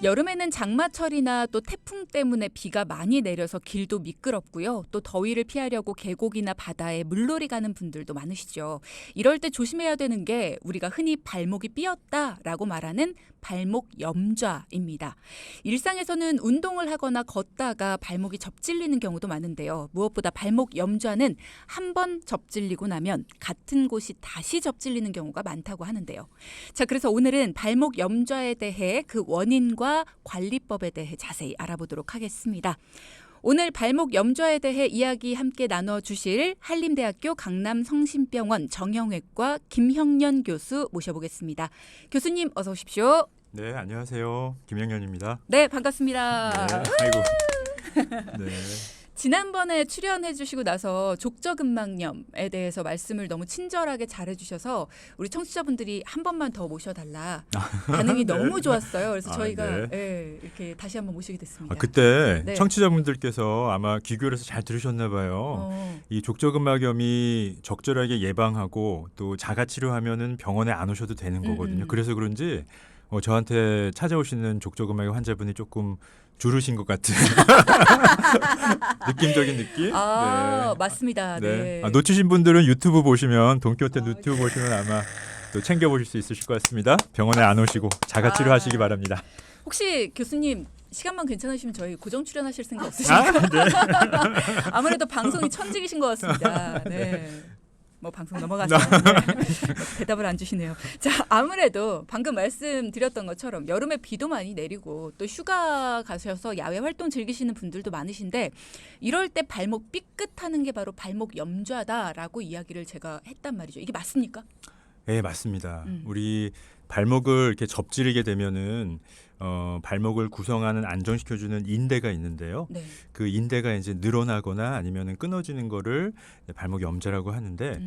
여름에는 장마철이나 또 태풍 때문에 비가 많이 내려서 길도 미끄럽고요. 또 더위를 피하려고 계곡이나 바다에 물놀이 가는 분들도 많으시죠. 이럴 때 조심해야 되는 게 우리가 흔히 발목이 삐었다라고 말하는 발목 염좌입니다. 일상에서는 운동을 하거나 걷다가 발목이 접질리는 경우도 많은데요. 무엇보다 발목 염좌는 한 번 접질리고 나면 같은 곳이 다시 접질리는 경우가 많다고 하는데요. 자, 그래서 오늘은 발목 염좌에 대해 그 원인과 관리법에 대해 자세히 알아보도록 하겠습니다. 오늘 발목 염좌에 대해 이야기 함께 나눠주실 한림대학교 강남성심병원 정형외과 김형년 교수 모셔보겠습니다. 교수님 어서 오십시오. 네, 안녕하세요. 김영현입니다. 네, 반갑습니다. 네, 아이고. 네. 지난번에 출연해 주시고 나서 족저근막염에 대해서 말씀을 너무 친절하게 잘해 주셔서 우리 청취자분들이 한 번만 더 모셔달라. 반응이 네. 너무 좋았어요. 그래서 저희가 네. 예, 이렇게 다시 한번 모시게 됐습니다. 그때 네. 청취자분들께서 아마 귀결해서 잘 들으셨나 봐요. 이 족저근막염이 적절하게 예방하고 또 자가치료하면은 병원에 안 오셔도 되는 거거든요. 그래서 그런지 저한테 찾아오시는 족저근막염 환자분이 조금 줄으신 것 같은 느낌적인 느낌? 아, 네. 맞습니다. 네. 놓치신 분들은 유튜브 보시면 동키호테 유튜브 보시면 아마 또 챙겨보실 수 있으실 것 같습니다. 병원에 안 오시고 자가치료하시기 바랍니다. 혹시 교수님 시간만 괜찮으시면 저희 고정 출연하실 생각 없으신가요? 네. 아무래도 방송이 천직이신 것 같습니다. 네. 뭐 방송 넘어가서 네. 대답을 안 주시네요. 자, 아무래도 방금 말씀드렸던 것처럼 여름에 비도 많이 내리고 또 휴가 가셔서 야외 활동 즐기시는 분들도 많으신데 이럴 때 발목 삐끗하는 게 바로 발목 염좌다라고 이야기를 제가 했단 말이죠. 이게 맞습니까? 네, 맞습니다. 우리 발목을 이렇게 접지르게 되면은 발목을 구성하는 안정시켜주는 인대가 있는데요. 네. 그 인대가 이제 늘어나거나 아니면은 끊어지는 거를 발목 염좌라고 하는데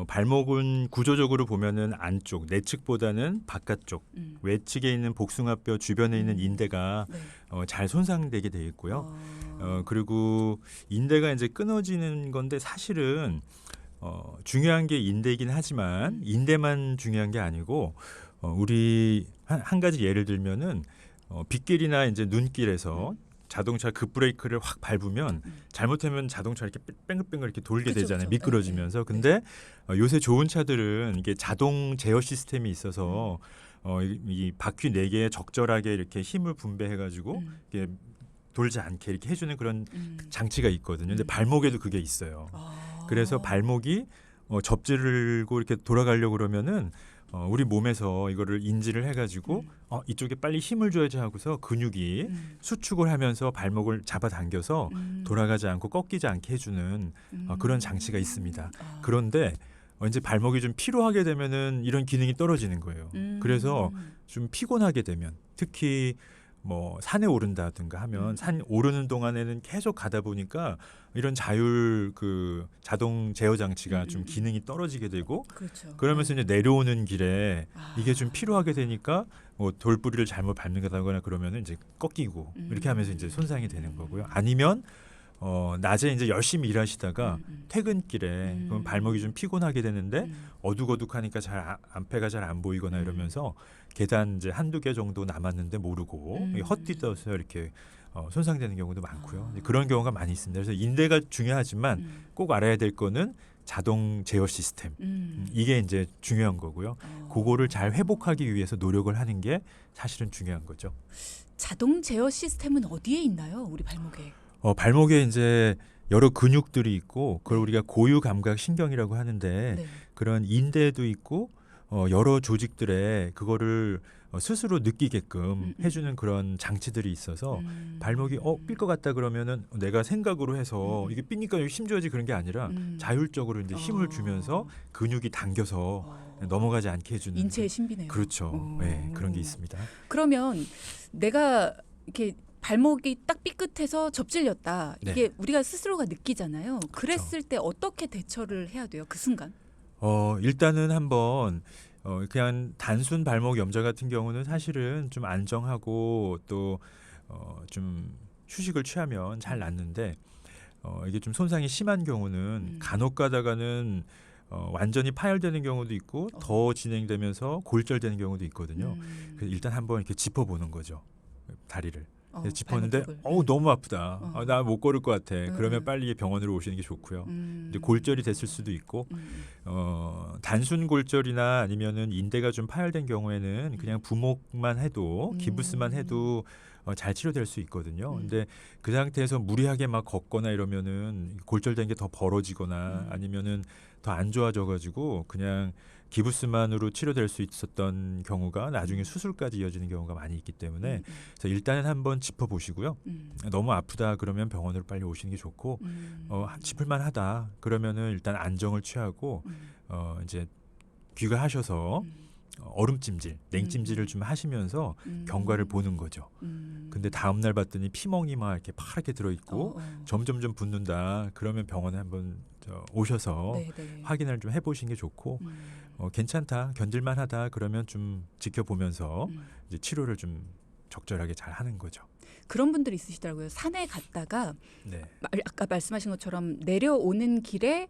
발목은 구조적으로 보면은 안쪽 내측보다는 바깥쪽 외측에 있는 복숭아뼈 주변에 있는 인대가 네. 잘 손상되게 되어 있고요. 그리고 인대가 이제 끊어지는 건데 사실은 중요한 게 인대이긴 하지만 인대만 중요한 게 아니고 우리 한 가지 예를 들면은 빗길이나 이제 눈길에서 자동차 급브레이크를 확 밟으면 잘못하면 자동차 이렇게 뺑글뺑글 이렇게 돌게 그쵸, 되잖아요. 그쵸. 미끄러지면서. 근데 요새 좋은 차들은 이게 자동 제어 시스템이 있어서 이 바퀴 4개에 적절하게 이렇게 힘을 분배해가지고 이게 돌지 않게 이렇게 해주는 그런 장치가 있거든요. 근데 발목에도 그게 있어요. 그래서 발목이 접지르고 이렇게 돌아가려고 그러면은 우리 몸에서 이거를 인지를 해가지고 이쪽에 빨리 힘을 줘야지 하고서 근육이 수축을 하면서 발목을 잡아당겨서 돌아가지 않고 꺾이지 않게 해주는 그런 장치가 있습니다. 그런데 이제 발목이 좀 피로하게 되면은 이런 기능이 떨어지는 거예요. 그래서 좀 피곤하게 되면 특히 뭐 산에 오른다든가 하면 산 오르는 동안에는 계속 가다 보니까 이런 자율 그 자동 제어 장치가 좀 기능이 떨어지게 되고 그렇죠. 그러면서 이제 내려오는 길에 이게 좀 피로하게 되니까 뭐 돌부리를 잘못 밟는다거나 그러면은 이제 꺾이고 이렇게 하면서 이제 손상이 되는 거고요. 아니면 낮에 이제 열심히 일하시다가 퇴근길에 그럼 발목이 좀 피곤하게 되는데 어둑어둑하니까 잘 앞에가 잘 안 보이거나 이러면서 계단 이제 한두 개 정도 남았는데 모르고 헛디뎌서 이렇게 손상되는 경우도 많고요. 그런 경우가 많이 있습니다. 그래서 인대가 중요하지만 꼭 알아야 될 거는 자동 제어 시스템 이게 이제 중요한 거고요. 그거를 잘 회복하기 위해서 노력을 하는 게 사실은 중요한 거죠. 자동 제어 시스템은 어디에 있나요? 우리 발목에. 발목에 이제 여러 근육들이 있고 그걸 우리가 고유 감각 신경이라고 하는데 네. 그런 인대도 있고 여러 조직들에 그거를 스스로 느끼게끔 해주는 그런 장치들이 있어서 발목이 삘 것 같다 그러면은 내가 생각으로 해서 이게 삐니까 힘 줘야지 그런 게 아니라 자율적으로 이제 힘을 주면서 근육이 당겨서 넘어가지 않게 해주는 인체의 신비네요. 그렇죠. 네, 그런 게 있습니다. 그러면 내가 이렇게 발목이 딱 삐끗해서 접질렸다. 네. 이게 우리가 스스로가 느끼잖아요. 그랬을 때 어떻게 대처를 해야 돼요? 그 순간? 일단은 한번 그냥 단순 발목 염좌 같은 경우는 사실은 좀 안정하고 또 좀 휴식을 취하면 잘 낫는데 이게 좀 손상이 심한 경우는 간혹 가다가는 완전히 파열되는 경우도 있고 더 진행되면서 골절되는 경우도 있거든요. 그래서 일단 한번 이렇게 짚어보는 거죠. 다리를. 어, 짚었는데 발목 쪽을. 너무 아프다. 어. 나 못 걸을 것 같아. 그러면 음. 빨리 병원으로 오시는 게 좋고요. 이제 골절이 됐을 수도 있고 단순 골절이나 아니면은 인대가 좀 파열된 경우에는 그냥 부목만 해도 기부스만 해도 잘 치료될 수 있거든요. 근데 그 상태에서 무리하게 막 걷거나 이러면은 골절된 게 더 벌어지거나 아니면은 더 안 좋아져 가지고 그냥 기부스만으로 치료될 수 있었던 경우가 나중에 수술까지 이어지는 경우가 많이 있기 때문에 그래서 일단은 한번 짚어보시고요. 너무 아프다 그러면 병원으로 빨리 오시는 게 좋고 짚을만하다 그러면은 일단 안정을 취하고 이제 귀가하셔서 얼음찜질, 냉찜질을 좀 하시면서 경과를 보는 거죠. 근데 다음 날 봤더니 피멍이 막 이렇게 파랗게 들어 있고 점점 좀 붓는다. 그러면 병원에 한번 오셔서 네네. 확인을 좀 해보시는 게 좋고 괜찮다, 견딜만하다 그러면 좀 지켜보면서 이제 치료를 좀 적절하게 잘 하는 거죠. 그런 분들이 있으시더라고요. 산에 갔다가 네. 아까 말씀하신 것처럼 내려오는 길에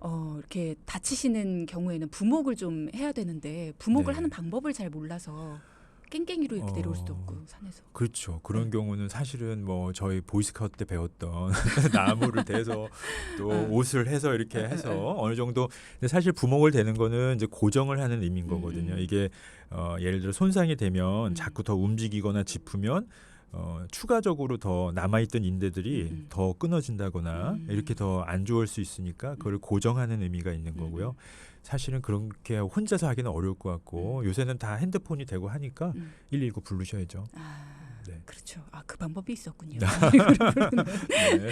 이렇게 다치시는 경우에는 부목을 좀 해야 되는데 부목을 네. 하는 방법을 잘 몰라서 깽깽이로 이렇게 내려올 수도 없고 산에서. 그렇죠. 그런 경우는 사실은 뭐 저희 보이스카우트 때 배웠던 나무를 대서 또 옷을 해서 이렇게 해서 어느 정도 근데 사실 부목을 대는 거는 이제 고정을 하는 의미인 거거든요. 이게 예를 들어 손상이 되면 자꾸 더 움직이거나 짚으면 추가적으로 더 남아있던 인대들이 더 끊어진다거나 이렇게 더 안 좋을 수 있으니까 그걸 고정하는 의미가 있는 거고요. 사실은 그렇게 혼자서 하기는 어려울 것 같고 요새는 다 핸드폰이 되고 하니까 119 부르셔야죠. 네. 그렇죠. 그 방법이 있었군요. 네.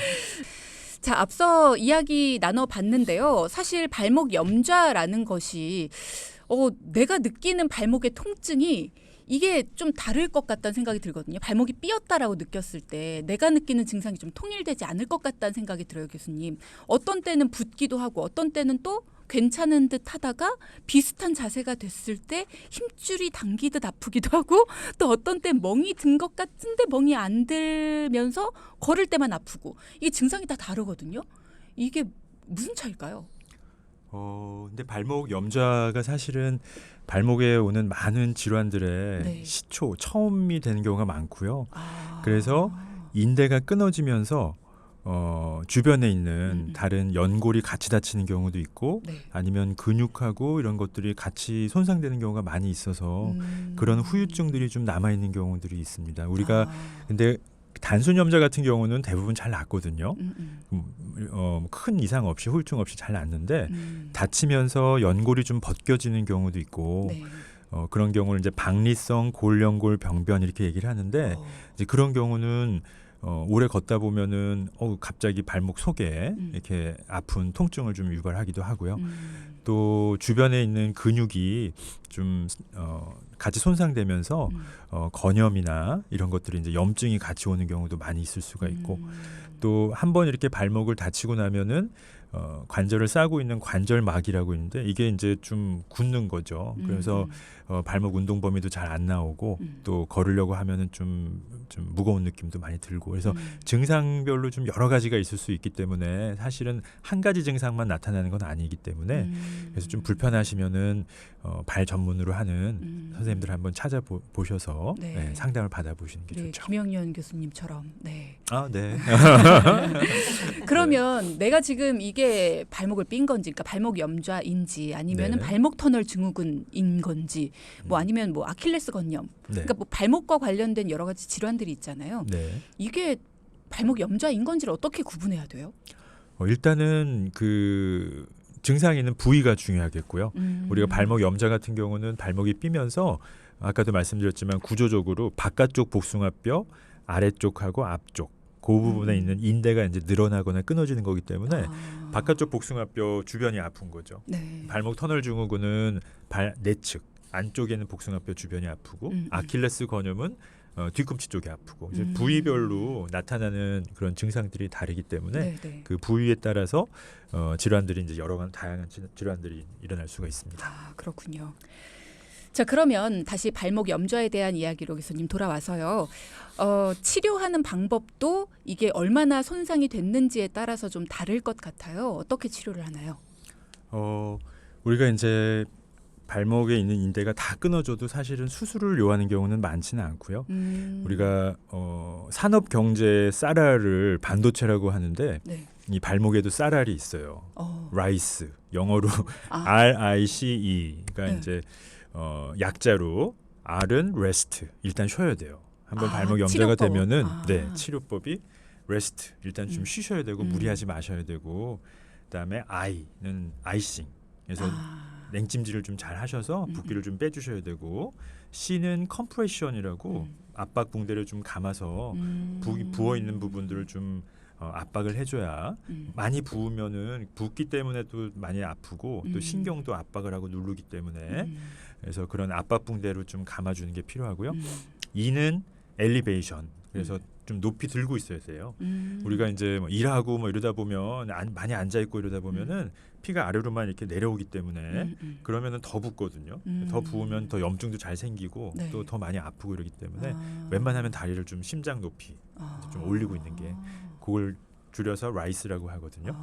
자, 앞서 이야기 나눠봤는데요. 사실 발목 염좌라는 것이 내가 느끼는 발목의 통증이 이게 좀 다를 것 같다는 생각이 들거든요. 발목이 삐었다라고 느꼈을 때 내가 느끼는 증상이 좀 통일되지 않을 것 같다는 생각이 들어요, 교수님. 어떤 때는 붓기도 하고 어떤 때는 또 괜찮은 듯 하다가 비슷한 자세가 됐을 때 힘줄이 당기듯 아프기도 하고 또 어떤 때 멍이 든 것 같은데 멍이 안 들면서 걸을 때만 아프고 이게 증상이 다 다르거든요. 이게 무슨 차일까요? 근데 발목 염좌가 사실은 발목에 오는 많은 질환들의 네. 시초, 처음이 되는 경우가 많고요. 그래서 인대가 끊어지면서 주변에 있는 다른 연골이 같이 다치는 경우도 있고 네. 아니면 근육하고 이런 것들이 같이 손상되는 경우가 많이 있어서 그런 후유증들이 좀 남아있는 경우들이 있습니다. 우리가 근데 단순 염좌 같은 경우는 대부분 잘 낫거든요. 큰 이상 없이 후유증 없이 잘 낫는데 다치면서 연골이 좀 벗겨지는 경우도 있고 네. 그런 경우를 이제 박리성 골연골 병변 이렇게 얘기를 하는데 이제 그런 경우는 오래 걷다 보면은 갑자기 발목 속에 이렇게 아픈 통증을 좀 유발하기도 하고요. 또 주변에 있는 근육이 좀 같이 손상되면서 건염이나 이런 것들이 이제 염증이 같이 오는 경우도 많이 있을 수가 있고 또 한 번 이렇게 발목을 다치고 나면은 관절을 싸고 있는 관절막이라고 있는데 이게 이제 좀 굳는 거죠. 그래서 발목 운동 범위도 잘 안 나오고 또 걸으려고 하면은 좀 무거운 느낌도 많이 들고 그래서 증상별로 좀 여러 가지가 있을 수 있기 때문에 사실은 한 가지 증상만 나타나는 건 아니기 때문에 그래서 좀 불편하시면은 발 전문으로 하는 선생님들 한번 찾아보셔서 네. 네, 상담을 받아보시는 게 네, 좋죠. 김영년 교수님처럼. 네. 네. 그러면 내가 지금 이게 발목을 삔 건지, 그러니까 발목 염좌인지 아니면은 네. 발목 터널 증후군인 건지, 뭐 아니면 뭐 아킬레스 건염, 네. 그러니까 뭐 발목과 관련된 여러 가지 질환들이 있잖아요. 네. 이게 발목 염좌인 건지를 어떻게 구분해야 돼요? 일단은 그 증상이 있는 부위가 중요하겠고요. 우리가 발목 염좌 같은 경우는 발목이 삐면서 아까도 말씀드렸지만 구조적으로 바깥쪽 복숭아뼈 아래쪽하고 앞쪽 그 부분에 있는 인대가 이제 늘어나거나 끊어지는 거기 때문에 바깥쪽 복숭아뼈 주변이 아픈 거죠. 네. 발목 터널 증후군은 발 내측 안쪽에 있는 복숭아뼈 주변이 아프고 아킬레스 건염은 뒤꿈치 쪽이 아프고 이제 부위별로 나타나는 그런 증상들이 다르기 때문에 네, 네. 그 부위에 따라서 질환들이 이제 여러 가지 다양한 질환들이 일어날 수가 있습니다. 그렇군요. 자, 그러면 다시 발목 염좌에 대한 이야기로 교수님 돌아와서요. 치료하는 방법도 이게 얼마나 손상이 됐는지에 따라서 좀 다를 것 같아요. 어떻게 치료를 하나요? 우리가 이제 발목에 있는 인대가 다 끊어져도 사실은 수술을 요하는 경우는 많지는 않고요. 우리가 산업 경제 쌀알을 반도체라고 하는데 네. 이 발목에도 쌀알이 있어요. 라이스 영어로 RICE가 네. 이제 약자로 R은 rest 일단 쉬어야 돼요. 한번 발목 염좌가 치료법. 되면은 네, 치료법이 rest 일단 좀 음. 쉬셔야 되고 무리하지 마셔야 되고 그다음에 I는 아이싱 그래서 냉찜질을 좀 잘 하셔서 붓기를 좀 빼주셔야 되고 C는 컴프레션이라고 압박 붕대를 좀 감아서 부어 있는 부분들을 좀 압박을 해줘야 많이 부으면은 붓기 때문에 또 많이 아프고 또 신경도 압박을 하고 누르기 때문에 그래서 그런 압박 붕대로 좀 감아주는 게 필요하고요. E는 엘리베이션 그래서 좀 높이 들고 있어야 돼요. 우리가 이제 뭐 일하고 뭐 이러다 보면 많이 앉아 있고 이러다 보면은 피가 아래로만 이렇게 내려오기 때문에 그러면은 더 붓거든요. 더 부으면 더 염증도 잘 생기고 네. 또 더 많이 아프고 이러기 때문에 웬만하면 다리를 좀 심장 높이 좀 올리고 있는 게 그걸 줄여서 라이스라고 하거든요.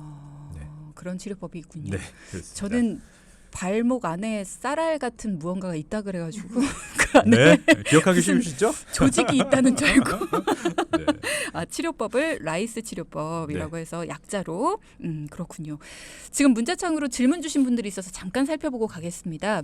네. 그런 치료법이 있군요. 네, 그렇습니다. 저는 발목 안에 쌀알 같은 무언가가 있다 그래가지고 그 안에 네, 기억하기 쉬우시죠? 조직이 있다는 줄 알고 네. 치료법을 라이스 치료법이라고 해서 약자로 그렇군요. 지금 문자창으로 질문 주신 분들이 있어서 잠깐 살펴보고 가겠습니다.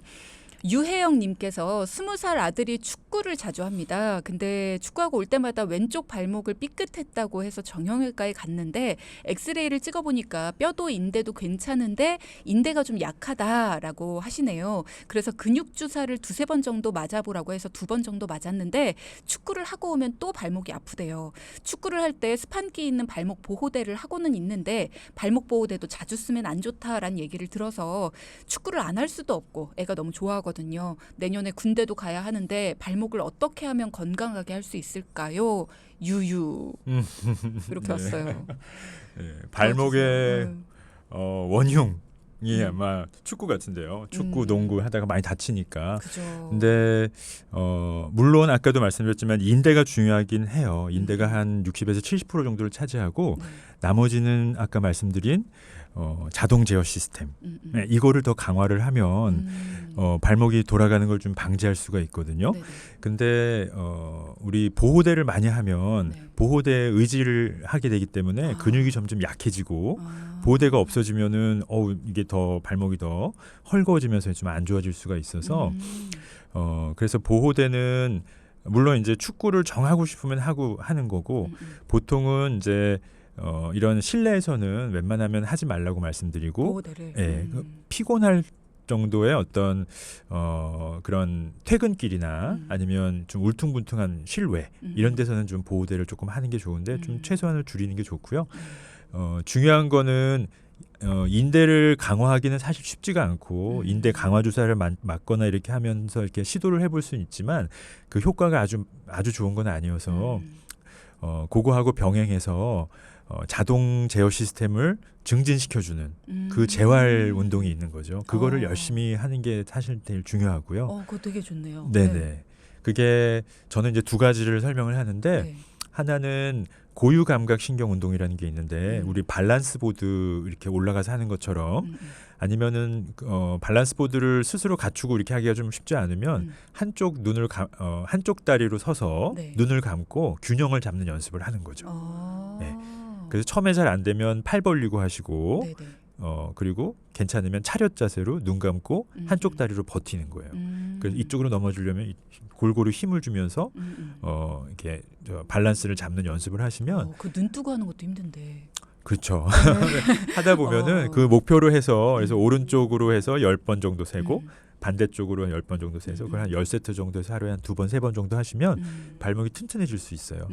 유혜영님께서 20살 아들이 축구를 자주 합니다. 근데 축구하고 올 때마다 왼쪽 발목을 삐끗했다고 해서 정형외과에 갔는데 엑스레이를 찍어보니까 뼈도 인대도 괜찮은데 인대가 좀 약하다라고 하시네요. 그래서 근육 주사를 2-3번 정도 맞아보라고 해서 2번 정도 맞았는데 축구를 하고 오면 또 발목이 아프대요. 축구를 할 때 스판기 있는 발목 보호대를 하고는 있는데 발목 보호대도 자주 쓰면 안 좋다라는 얘기를 들어서 축구를 안 할 수도 없고 애가 너무 좋아하거든요. 내년에 군대도 가야 하는데 발목을 어떻게 하면 건강하게 할 수 있을까요? 유유 이렇게 네. 왔어요. 네, 발목의 원흉이 음. 아마 축구 같은데요. 축구, 농구 하다가 많이 다치니까. 그죠. 근데 물론 아까도 말씀드렸지만 인대가 중요하긴 해요. 인대가 한 60에서 70% 정도를 차지하고 나머지는 아까 말씀드린 자동 제어 시스템 네, 이거를 더 강화를 하면 발목이 돌아가는 걸 좀 방지할 수가 있거든요. 네네. 근데 우리 보호대를 많이 하면 네. 보호대에 의지를 하게 되기 때문에 근육이 점점 약해지고 보호대가 없어지면은 이게 더 발목이 더 헐거워지면서 좀 안 좋아질 수가 있어서 그래서 보호대는 물론 이제 축구를 정하고 싶으면 하는 거고 보통은 이제 이런 실내에서는 웬만하면 하지 말라고 말씀드리고 보호대를. 예, 피곤할 정도의 어떤 그런 퇴근길이나 아니면 좀 울퉁불퉁한 실외 이런 데서는 좀 보호대를 조금 하는 게 좋은데 좀 최소한을 줄이는 게 좋고요. 중요한 거는 인대를 강화하기는 사실 쉽지가 않고 인대 강화 주사를 맞거나 이렇게 하면서 이렇게 시도를 해볼 수는 있지만 그 효과가 아주 좋은 건 아니어서 그거하고 병행해서 자동 제어 시스템을 증진시켜주는 그 재활 운동이 있는 거죠. 그거를 열심히 하는 게 사실 제일 중요하고요. 그거 되게 좋네요. 네네. 네. 그게 저는 이제 두 가지를 설명을 하는데 네. 하나는 고유 감각 신경 운동이라는 게 있는데 우리 발란스 보드 이렇게 올라가서 하는 것처럼 아니면은 발란스 보드를 스스로 갖추고 이렇게 하기가 좀 쉽지 않으면 한쪽 한쪽 다리로 서서 네. 눈을 감고 균형을 잡는 연습을 하는 거죠. 네. 그래서 처음에 잘 안 되면 팔 벌리고 하시고 네네. 그리고 괜찮으면 차렷 자세로 눈 감고 한쪽 다리로 버티는 거예요. 그래서 이쪽으로 넘어지려면 골고루 힘을 주면서 이렇게 밸런스를 잡는 연습을 하시면 그 눈 뜨고 하는 것도 힘든데. 그렇죠. 하다 보면은 그 목표로 해서 그래서 오른쪽으로 해서 10번 정도 세고 반대쪽으로 10번 정도 세서 그걸 한 10세트 정도에서 하루에 한 2번, 3번 정도 하시면 발목이 튼튼해질 수 있어요.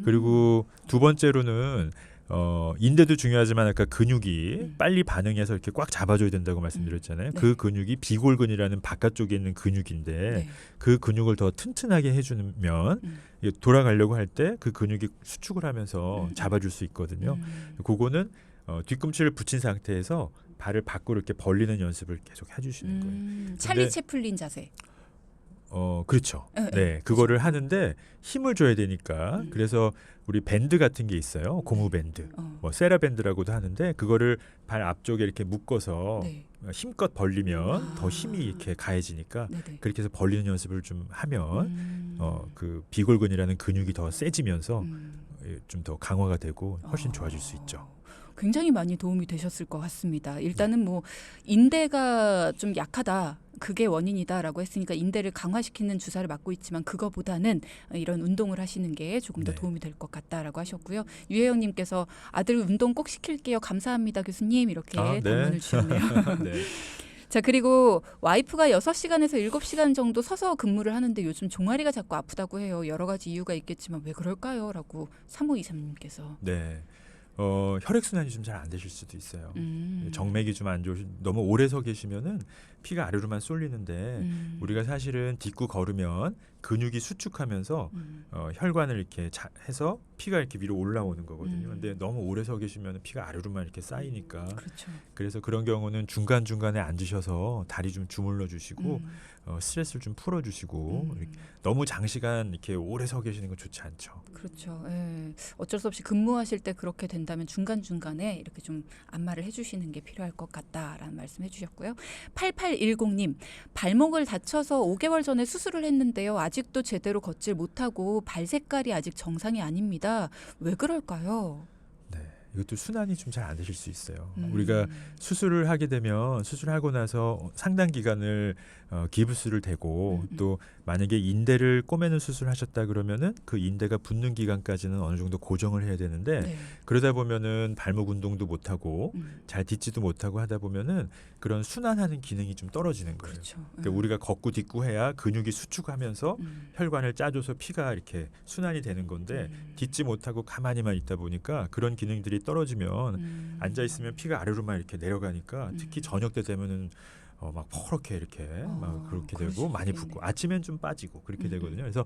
그리고 두 번째로는 인대도 중요하지만 아까 근육이 빨리 반응해서 이렇게 꽉 잡아줘야 된다고 말씀드렸잖아요. 네. 그 근육이 비골근이라는 바깥쪽에 있는 근육인데 네. 그 근육을 더 튼튼하게 해주면 돌아가려고 할 때 그 근육이 수축을 하면서 잡아줄 수 있거든요. 그거는 뒤꿈치를 붙인 상태에서 발을 밖으로 이렇게 벌리는 연습을 계속 해주시는 거예요. 찰리 채플린 자세. 그렇죠. 네, 네, 그거를 하는데 힘을 줘야 되니까 그래서 우리 밴드 같은 게 있어요. 고무 밴드, 뭐 세라 밴드라고도 하는데 그거를 발 앞쪽에 이렇게 묶어서 네. 힘껏 벌리면 아. 더 힘이 이렇게 가해지니까 네네. 그렇게 해서 벌리는 연습을 좀 하면 그 비골근이라는 근육이 더 세지면서 좀 더 강화가 되고 훨씬 좋아질 수 있죠. 굉장히 많이 도움이 되셨을 것 같습니다. 일단은 뭐 인대가 좀 약하다. 그게 원인이다라고 했으니까 인대를 강화시키는 주사를 맞고 있지만 그거보다는 이런 운동을 하시는 게 조금 더 네. 도움이 될 것 같다라고 하셨고요. 유혜영님께서 아들 운동 꼭 시킬게요. 감사합니다 교수님 이렇게 네. 답문을 주셨네요. 네. 자 그리고 와이프가 6시간에서 7시간 정도 서서 근무를 하는데 요즘 종아리가 자꾸 아프다고 해요. 여러 가지 이유가 있겠지만 왜 그럴까요? 라고 3523님께서. 네. 혈액순환이 좀 잘 안 되실 수도 있어요. 음. 정맥이 좀 안 좋으시 너무 오래 서 계시면은 피가 아래로만 쏠리는데 우리가 사실은 딛고 걸으면 근육이 수축하면서 혈관을 이렇게 해서 피가 이렇게 위로 올라오는 거거든요. 근데 너무 오래 서 계시면 피가 아래로만 이렇게 쌓이니까 그렇죠. 그래서 그런 경우는 중간중간에 앉으셔서 다리 좀 주물러 주시고 스트레스를 좀 풀어 주시고 너무 장시간 이렇게 오래 서 계시는 건 좋지 않죠. 그렇죠. 예. 어쩔 수 없이 근무하실 때 그렇게 된다면 중간중간에 이렇게 좀 안마를 해주시는 게 필요할 것 같다라는 말씀 해주셨고요. 8810님, 발목을 다쳐서 5개월 전에 수술을 했는데요. 아직도 제대로 걷질 못하고 발 색깔이 아직 정상이 아닙니다. 왜 그럴까요? 네, 이것도 순환이 좀 잘 안 되실 수 있어요. 우리가 수술을 하게 되면 수술하고 나서 상당 기간을 기부스를 대고 또 만약에 인대를 꼬매는 수술을 하셨다 그러면은 그 인대가 붙는 기간까지는 어느 정도 고정을 해야 되는데 네. 그러다 보면은 발목 운동도 못 하고 잘 딛지도 못하고 하다 보면은 그런 순환하는 기능이 좀 떨어지는 거예요. 그렇죠. 그러니까 우리가 걷고 딛고 해야 근육이 수축하면서 혈관을 짜줘서 피가 이렇게 순환이 되는 건데 딛지 못하고 가만히만 있다 보니까 그런 기능들이 떨어지면 앉아 있으면 피가 아래로만 이렇게 내려가니까 특히 저녁 때 되면은 막 퍼렇게 이렇게 막 그렇게 그럴 되고 수 많이 있겠네요. 붓고 아침엔 좀 빠지고 그렇게 되거든요. 그래서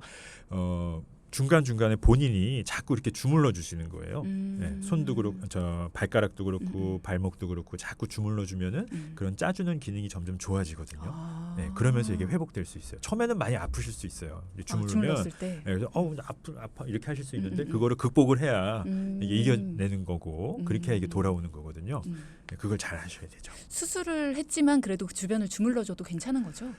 중간 중간에 본인이 자꾸 이렇게 주물러 주시는 거예요. 네, 손도 그렇고 저 발가락도 그렇고 발목도 그렇고 자꾸 주물러 주면은 그런 짜주는 기능이 점점 좋아지거든요. 아. 네, 그러면서 이게 회복될 수 있어요. 처음에는 많이 아프실 수 있어요. 주물르면 주물렀을 때. 네, 그래서 아파 이렇게 하실 수 있는데 그거를 극복을 해야 이게 이겨내는 거고 그렇게 해야 이게 돌아오는 거거든요. 네, 그걸 잘 하셔야 되죠. 수술을 했지만 그래도 주변을 주물러줘도 괜찮은 거죠?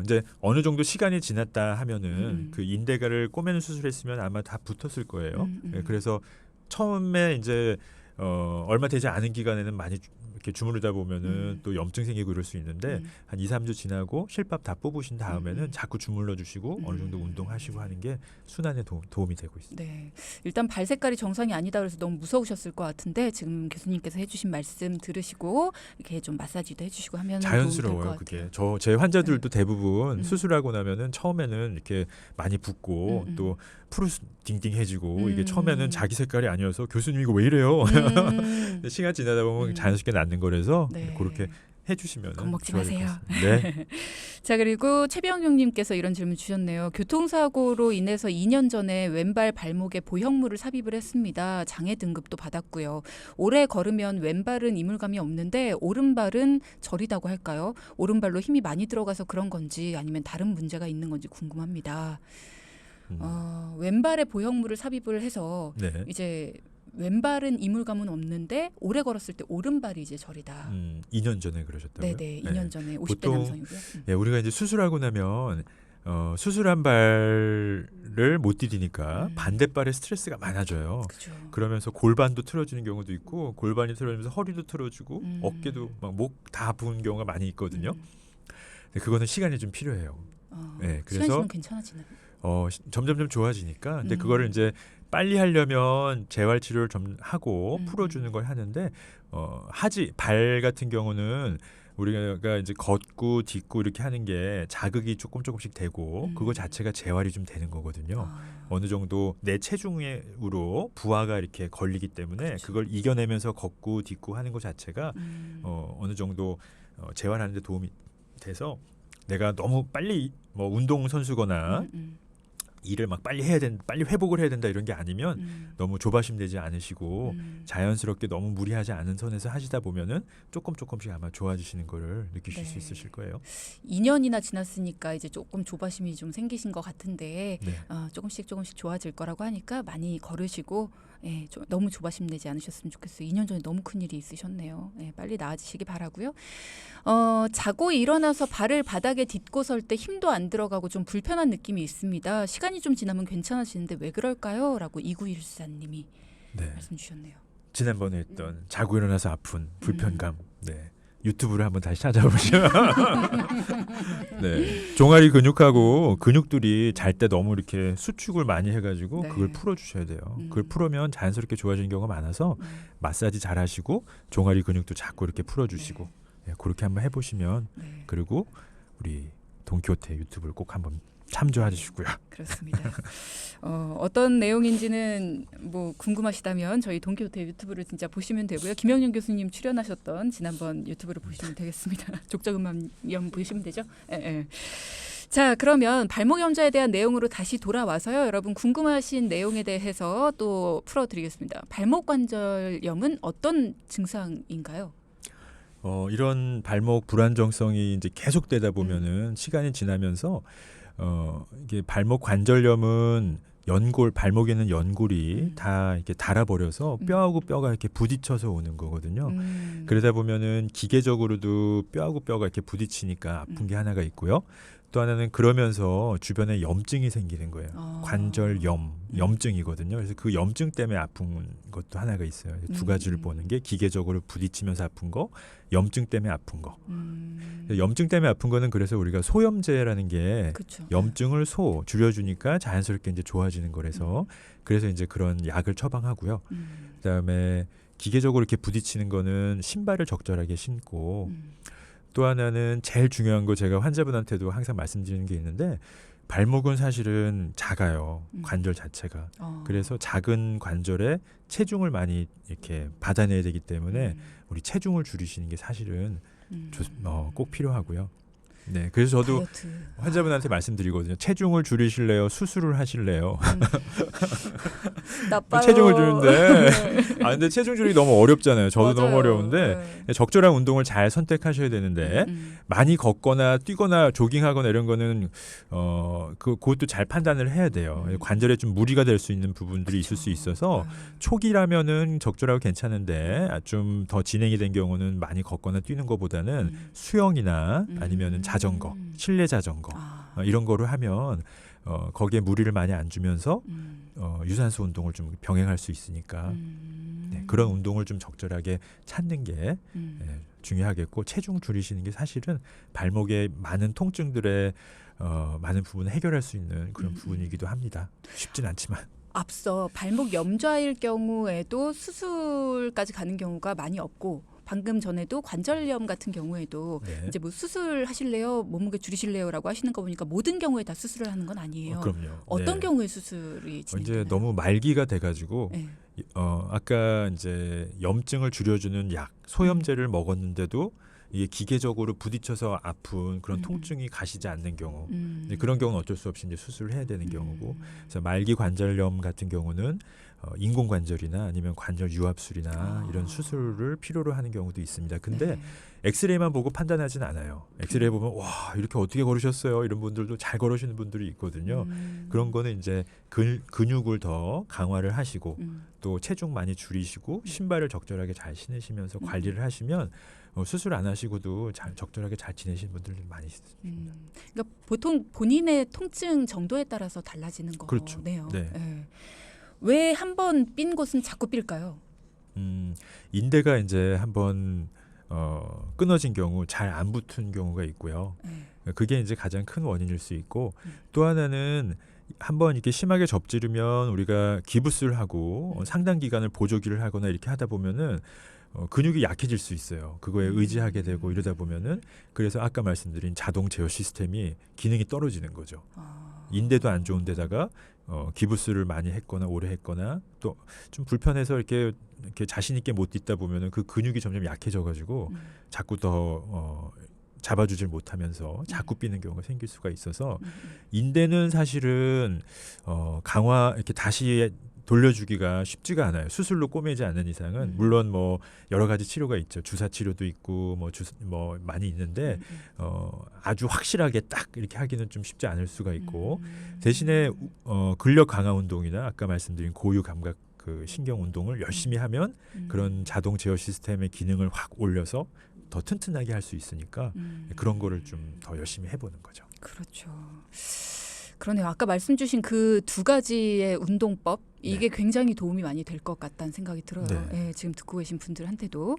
이제 어느 정도 시간이 지났다 하면은 그 인대가를 꼬매는 수술했으면 아마 다 붙었을 거예요. 네, 그래서 처음에 이제 얼마 되지 않은 기간에는 많이 이렇게 주무르다 보면은 또 염증 생기고 그럴 수 있는데 한 2, 3주 지나고 실밥 다 뽑으신 다음에는 자꾸 주물러 주시고 어느 정도 운동하시고 하는 게 순환에 도움이 되고 있습니다. 네. 일단 발 색깔이 정상이 아니다 그래서 너무 무서우셨을 것 같은데 지금 교수님께서 해주신 말씀 들으시고 이렇게 좀 마사지도 해주시고 하면 자연스러워요. 그게 제 환자들도 대부분 수술하고 나면은 처음에는 이렇게 많이 붓고 또 푸르스 딩딩해지고 이게 처음에는 자기 색깔이 아니어서 교수님 이거 왜 이래요? 근데 시간 지나다 보면 자연스럽게 낫는 거라서 네. 그렇게 해주시면 겁먹지 마세요. 네. 자 그리고 최병용님께서 이런 질문 주셨네요. 교통사고로 인해서 2년 전에 왼발 발목에 보형물을 삽입을 했습니다. 장애 등급도 받았고요. 오래 걸으면 왼발은 이물감이 없는데 오른발은 저리다고 할까요? 오른발로 힘이 많이 들어가서 그런 건지 아니면 다른 문제가 있는 건지 궁금합니다. 왼발에 보형물을 삽입을 해서 네. 이제 왼발은 이물감은 없는데 오래 걸었을 때 오른발이 이제 저리다. 2년 전에 그러셨다고요? 네네, 2년 전에 50대 보통, 남성이고요. 네, 우리가 이제 수술하고 나면 수술한 발을 못 디디니까 반대발에 스트레스가 많아져요. 그죠. 그러면서 골반도 틀어지는 경우도 있고 골반이 틀어지면서 허리도 틀어지고 어깨도 막 목 다 아픈 경우가 많이 있거든요. 근데 그거는 시간이 좀 필요해요. 네, 시간 그래서 지나면 괜찮아지나요? 점점점 좋아지니까 근데 그거를 이제 빨리 하려면 재활 치료를 좀 하고 풀어주는 걸 하는데 발 같은 경우는 우리가 이제 걷고 딛고 이렇게 하는 게 자극이 조금씩 되고 그거 자체가 재활이 좀 되는 거거든요. 어느 정도 내 체중으로 부하가 이렇게 걸리기 때문에 그렇죠. 그걸 이겨내면서 걷고 딛고 하는 것 자체가 어느 정도 재활하는 데 도움이 돼서 내가 너무 빨리 뭐 운동 선수거나 일을 막 빨리 해야 된다, 빨리 회복을 해야 된다 이런 게 아니면 너무 조바심 내지 않으시고 자연스럽게 너무 무리하지 않은 선에서 하시다 보면은 조금씩 아마 좋아지시는 거를 느끼실 수 있으실 거예요. 2년이나 지났으니까 이제 조금 조바심이 좀 생기신 것 같은데 네. 조금씩 좋아질 거라고 하니까 많이 걸으시고 너무 조바심 내지 않으셨으면 좋겠어요. 2년 전에 너무 큰일이 있으셨네요. 빨리 나아지시기 바라고요. 자고 일어나서 발을 바닥에 딛고 설 때 힘도 안 들어가고 좀 불편한 느낌이 있습니다. 시간이 좀 지나면 괜찮아지는데 왜 그럴까요? 라고 2914님이 네. 말씀 주셨네요. 지난번에 했던 자고 일어나서 아픈 불편감. 네. 유튜브를 한번 다시 찾아보시면 네. 종아리 근육하고 근육들이 잘 때 너무 이렇게 수축을 많이 해가지고 네. 그걸 풀어주셔야 돼요. 그걸 풀으면 자연스럽게 좋아지는 경우가 많아서 마사지 잘 하시고 종아리 근육도 자꾸 이렇게 풀어주시고 네. 그렇게 한번 해보시면 그리고 우리 돈키호테 유튜브를 꼭 한번 참조해 주시고요. 그렇습니다. 어떤 내용인지는 뭐 궁금하시다면 저희 돈키호테 유튜브를 진짜 보시면 되고요. 김영준 교수님 출연하셨던 지난번 유튜브를 보시면 되겠습니다. 족저근막염 보시면 되죠? 예. 자, 그러면 발목 염좌에 대한 내용으로 다시 돌아와서요. 여러분 궁금하신 내용에 대해서 또 풀어드리겠습니다. 발목 관절염은 어떤 증상인가요? 이런 발목 불안정성이 이제 계속되다 보면은 시간이 지나면서 이게 발목 관절염은 연골, 발목에 있는 연골이 다 이렇게 닳아버려서 뼈하고 뼈가 이렇게 부딪혀서 오는 거거든요. 그러다 보면은 기계적으로도 뼈하고 뼈가 이렇게 부딪히니까 아픈 게 하나가 있고요. 또 하나는 그러면서 주변에 염증이 생기는 거예요. 관절염, 염증이거든요. 그래서 그 염증 때문에 아픈 것도 하나가 있어요. 두 가지를 보는 게 기계적으로 부딪히면서 아픈 거, 염증 때문에 아픈 거. 염증 때문에 아픈 거는 그래서 우리가 소염제라는 게 그쵸. 염증을 줄여주니까 자연스럽게 이제 좋아지는 거라서 그래서 이제 그런 약을 처방하고요. 그다음에 기계적으로 이렇게 부딪히는 거는 신발을 적절하게 신고 또 하나는 제일 중요한 거 제가 환자분한테도 항상 말씀드리는 게 있는데 발목은 사실은 작아요. 관절 자체가. 그래서 작은 관절에 체중을 많이 이렇게 받아내야 되기 때문에 우리 체중을 줄이시는 게 사실은 꼭 필요하고요. 네, 그래서 저도 다이어트. 환자분한테 말씀드리거든요. 체중을 줄이실래요? 수술을 하실래요? 나빠요. 체중을 줄이는데 근데 체중 줄이기 너무 어렵잖아요. 저도 너무 맞아요. 어려운데 적절한 운동을 잘 선택하셔야 되는데 많이 걷거나 뛰거나 조깅하거나 이런 거는 그것도 잘 판단을 해야 돼요. 관절에 좀 무리가 될 수 있는 부분들이 있을 수 있어서 초기라면은 적절하고 괜찮은데 좀 더 진행이 된 경우는 많이 걷거나 뛰는 것보다는 수영이나 아니면은 자전거, 실내 자전거 이런 거를 하면 거기에 무리를 많이 안 주면서 유산소 운동을 좀 병행할 수 있으니까 네, 그런 운동을 좀 적절하게 찾는 게 중요하겠고 체중 줄이시는 게 사실은 발목의 많은 통증들의 많은 부분을 해결할 수 있는 그런 부분이기도 합니다. 쉽진 않지만. 앞서 발목 염좌일 경우에도 수술까지 가는 경우가 많이 없고 방금 전에도 관절염 같은 경우에도 네. 이제 뭐 수술하실래요? 몸무게 줄이실래요?라고 하시는 거 보니까 모든 경우에 다 수술을 하는 건 아니에요. 그럼요. 어떤 네. 경우에 수술이 진행되나요? 이제 너무 말기가 돼가지고 네. 아까 이제 염증을 줄여주는 약 소염제를 먹었는데도 이게 기계적으로 부딪혀서 아픈 그런 통증이 가시지 않는 경우 이제 그런 경우는 어쩔 수 없이 이제 수술을 해야 되는 경우고 그래서 말기 관절염 같은 경우는 인공관절이나 아니면 관절 유압술이나 이런 수술을 필요로 하는 경우도 있습니다. 근데 엑스레이만 보고 판단하진 않아요. 엑스레이 보면 와 이렇게 어떻게 걸으셨어요? 이런 분들도 잘 걸으시는 분들이 있거든요. 그런 거는 이제 근육을 더 강화를 하시고 또 체중 많이 줄이시고 신발을 적절하게 잘 신으시면서 관리를 하시면 수술 안 하시고도 적절하게 잘 지내시는 분들이 많이 있습니다. 그러니까 보통 본인의 통증 정도에 따라서 달라지는 거네요. 그렇죠. 네. 왜 한 번 삔 곳은 자꾸 삘까요? 인대가 이제 한번 끊어진 경우 잘 안 붙은 경우가 있고요. 그게 이제 가장 큰 원인일 수 있고 또 하나는 한번 이렇게 심하게 접지르면 우리가 기부스를 하고 상당 기간을 보조기를 하거나 이렇게 하다 보면은 근육이 약해질 수 있어요. 그거에 의지하게 되고 이러다 보면은 그래서 아까 말씀드린 자동 제어 시스템이 기능이 떨어지는 거죠. 인대도 안 좋은 데다가 기부스를 많이 했거나 오래 했거나 또 좀 불편해서 이렇게 자신 있게 못 딛다 보면은 그 근육이 점점 약해져 가지고 자꾸 더 잡아주질 못하면서 자꾸 삐는 경우가 생길 수가 있어서 인대는 사실은 강화 이렇게 다시 돌려주기가 쉽지가 않아요. 수술로 꼬매지 않는 이상은 물론 뭐 여러 가지 치료가 있죠. 주사 치료도 있고 뭐 많이 있는데 아주 확실하게 딱 이렇게 하기는 좀 쉽지 않을 수가 있고 대신에 근력 강화 운동이나 아까 말씀드린 고유 감각 그 신경 운동을 열심히 하면 그런 자동 제어 시스템의 기능을 확 올려서 더 튼튼하게 할 수 있으니까 그런 거를 좀 더 열심히 해보는 거죠. 그렇죠. 그러네요. 아까 말씀 주신 그 두 가지의 운동법 이게 굉장히 도움이 많이 될 것 같다는 생각이 들어요. 네. 지금 듣고 계신 분들한테도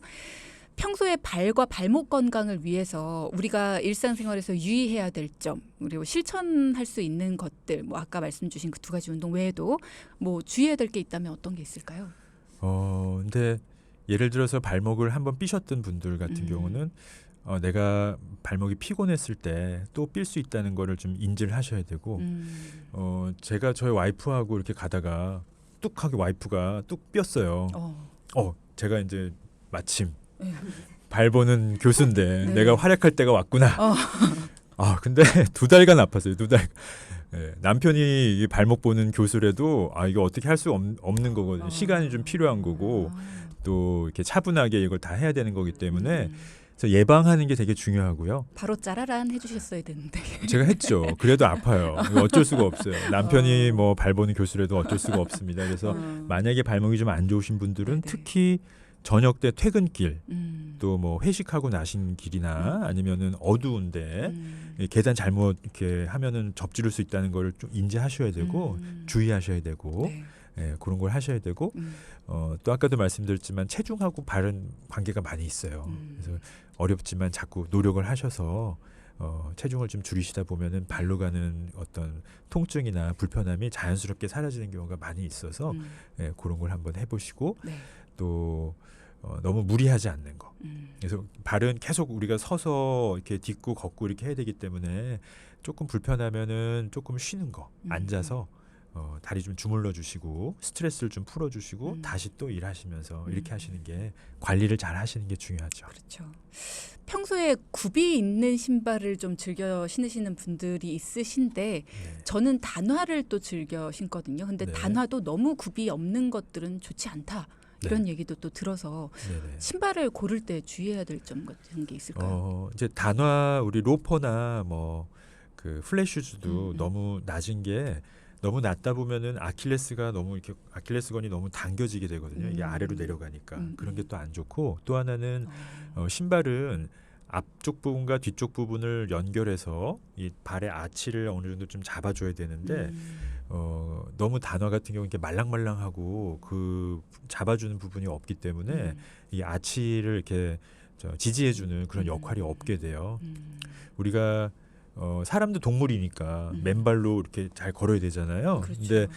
평소에 발과 발목 건강을 위해서 우리가 일상생활에서 유의해야 될 점 그리고 실천할 수 있는 것들 뭐 아까 말씀 주신 그 두 가지 운동 외에도 뭐 주의해야 될 게 있다면 어떤 게 있을까요? 근데 예를 들어서 발목을 한번 삐셨던 분들 같은 경우는 내가 발목이 피곤했을 때 또 삘 수 있다는 거를 좀 인지를 하셔야 되고 제가 저희 와이프하고 이렇게 가다가 뚝하게 와이프가 뚝 삐었어요. 제가 이제 마침 발 보는 교수인데 네. 내가 활약할 때가 왔구나. 근데 2달간 아팠어요. 2달. 네, 남편이 이 발목 보는 교수래도 이거 어떻게 할 수 없는 거거든요. 시간이 좀 필요한 거고 또 이렇게 차분하게 이걸 다 해야 되는 거기 때문에 그래서 예방하는 게 되게 중요하고요. 바로 짜라란 해주셨어야 되는데. 제가 했죠. 그래도 아파요. 이거 어쩔 수가 없어요. 남편이 뭐 발 보는 교수라도 어쩔 수가 없습니다. 그래서 만약에 발목이 좀 안 좋으신 분들은 네네. 특히 저녁 때 퇴근길 또 뭐 회식하고 나신 길이나 아니면은 어두운데 계단 잘못 이렇게 하면은 접지를 수 있다는 걸 좀 인지하셔야 되고 주의하셔야 되고 네. 그런 걸 하셔야 되고 또 아까도 말씀드렸지만 체중하고 발은 관계가 많이 있어요. 그래서 어렵지만 자꾸 노력을 하셔서 체중을 좀 줄이시다 보면은 발로 가는 어떤 통증이나 불편함이 자연스럽게 사라지는 경우가 많이 있어서 그런 걸 한번 해보시고 네. 또 너무 무리하지 않는 거. 그래서 발은 계속 우리가 서서 이렇게 딛고 걷고 이렇게 해야 되기 때문에 조금 불편하면은 조금 쉬는 거. 앉아서 다리 좀 주물러 주시고 스트레스를 좀 풀어 주시고 다시 또 일하시면서 이렇게 하시는 게 관리를 잘 하시는 게 중요하죠. 그렇죠. 평소에 굽이 있는 신발을 좀 즐겨 신으시는 분들이 있으신데 저는 단화를 또 즐겨 신거든요. 근데 네. 단화도 너무 굽이 없는 것들은 좋지 않다. 이런 얘기도 또 들어서 네네. 신발을 고를 때 주의해야 될 점 같은 게 있을까요? 이제 단화 우리 로퍼나 뭐 그 플랫슈즈도 너무 낮은 게 너무 낮다 보면은 아킬레스건이 너무 당겨지게 되거든요. 이게 아래로 내려가니까 그런 게 또 안 좋고 또 하나는 신발은 앞쪽 부분과 뒤쪽 부분을 연결해서 이 발의 아치를 어느 정도 좀 잡아줘야 되는데 너무 단화 같은 경우 이렇게 말랑말랑하고 그 잡아주는 부분이 없기 때문에 이 아치를 이렇게 지지해주는 그런 역할이 없게 돼요. 우리가 사람도 동물이니까 맨발로 이렇게 잘 걸어야 되잖아요. 그렇죠. 근데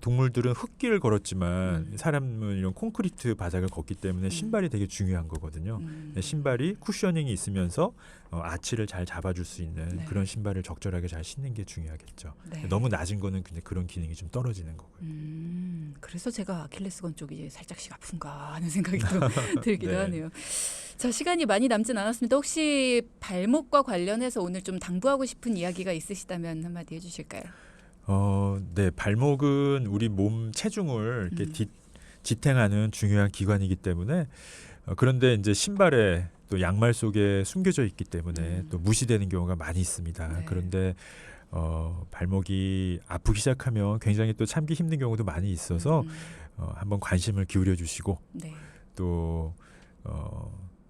동물들은 흙길을 걸었지만 사람은 이런 콘크리트 바닥을 걷기 때문에 신발이 되게 중요한 거거든요. 신발이 쿠셔닝이 있으면서 아치를 잘 잡아줄 수 있는 그런 신발을 적절하게 잘 신는 게 중요하겠죠. 네. 너무 낮은 거는 근데 그런 기능이 좀 떨어지는 거고요. 그래서 제가 아킬레스건 쪽이 살짝씩 아픈가 하는 생각이 또 들기도 네. 하네요. 자, 시간이 많이 남진 않았습니다. 혹시 발목과 관련해서 오늘 좀 당부하고 싶은 이야기가 있으시다면 한마디 해주실까요? 네, 발목은 우리 몸 체중을 이렇게 지탱하는 중요한 기관이기 때문에 그런데 이제 신발에 또 양말 속에 숨겨져 있기 때문에 또 무시되는 경우가 많이 있습니다. 네. 그런데 발목이 아프기 시작하면 굉장히 또 참기 힘든 경우도 많이 있어서 한번 관심을 기울여 주시고 네. 또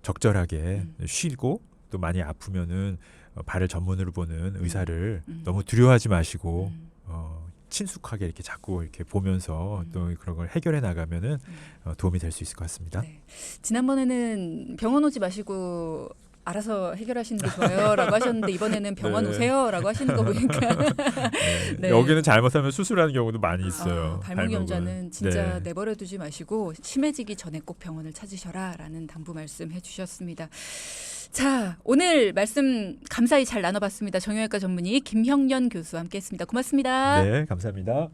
적절하게 쉬고 또 많이 아프면은 발을 전문으로 보는 의사를 너무 두려워하지 마시고 친숙하게 이렇게 자꾸 이렇게 보면서 또 그런 걸 해결해 나가면은 도움이 될 수 있을 것 같습니다. 네. 지난번에는 병원 오지 마시고 알아서 해결하시는 게 좋아요라고 하셨는데 이번에는 병원 네. 오세요라고 하시는 거 보니까 네. 여기는 잘못하면 수술하는 경우도 많이 있어요. 발목 염좌는 진짜 네. 내버려 두지 마시고 심해지기 전에 꼭 병원을 찾으셔라라는 당부 말씀해 주셨습니다. 자, 오늘 말씀 감사히 잘 나눠봤습니다. 정형외과 전문의 김형년 교수와 함께했습니다. 고맙습니다. 네, 감사합니다.